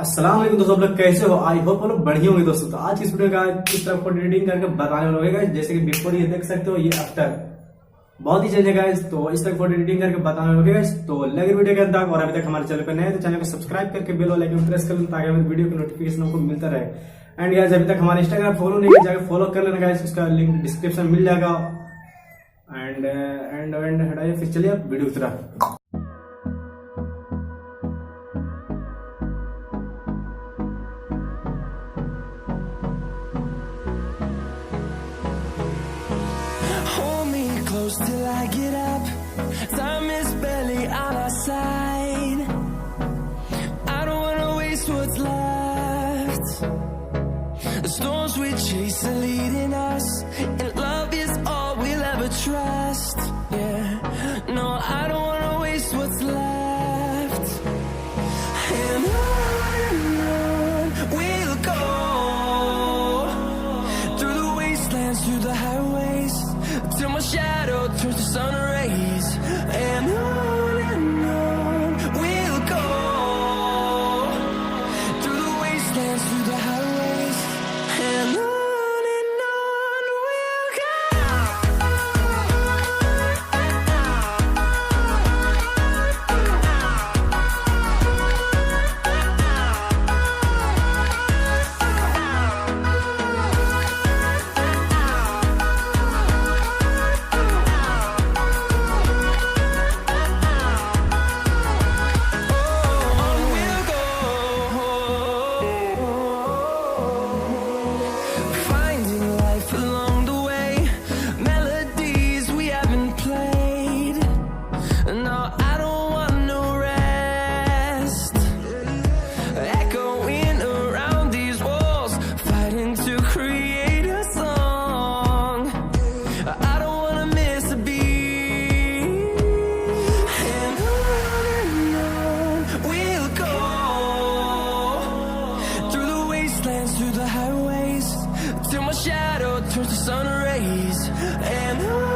अस्सलाम वालेकुम दोस्तों, आप लोग कैसे हो? आई होप आप लोग बढ़िया होंगे दोस्तों। तो आज की इस वीडियो का किस तरह फोटो एडिटिंग करके बताने वाले होंगे। जैसे कि बिफोर ये देख सकते हो, ये आफ्टर बहुत ही चेंज है गाइस। तो इस तरह फोटो एडिटिंग करके बताने वाले गाइस। तो लगे वीडियो के अंत तक, और अभी तक हमारे चैनल पर नए हैं तो चैनल को सब्सक्राइब करके बेल आइकन प्रेस कर लें ताकि हमें वीडियो की नोटिफिकेशन आपको मिलता रहे। एंड गाइस, अभी तक हमारे इंस्टाग्राम फॉलो नहीं किया, जाकर फॉलो कर लेना गाइस, उसका लिंक डिस्क्रिप्शन मिल जाएगा। एंड एंड एंड हटाइए, फिर चलिए आप वीडियो की तरफ। Close till I get up. Time is barely on our side. I don't wanna waste what's left. The storms we chase are leading us, and love is all we'll ever trust. Yeah, no, I don't wanna waste what's left. And on we'll go, through the wastelands, through the highways, till my shadow turns to sun rays. And on we'll go, through the wastelands, through the highways. And on we'll go. Finding life along the way, melodies we haven't played. No, I don't want no rest. Echoing around these walls, fighting to create a song. I don't wanna miss a beat. And on we'll go, through the wastelands, through the highways, till my shadow turns to sun rays. And on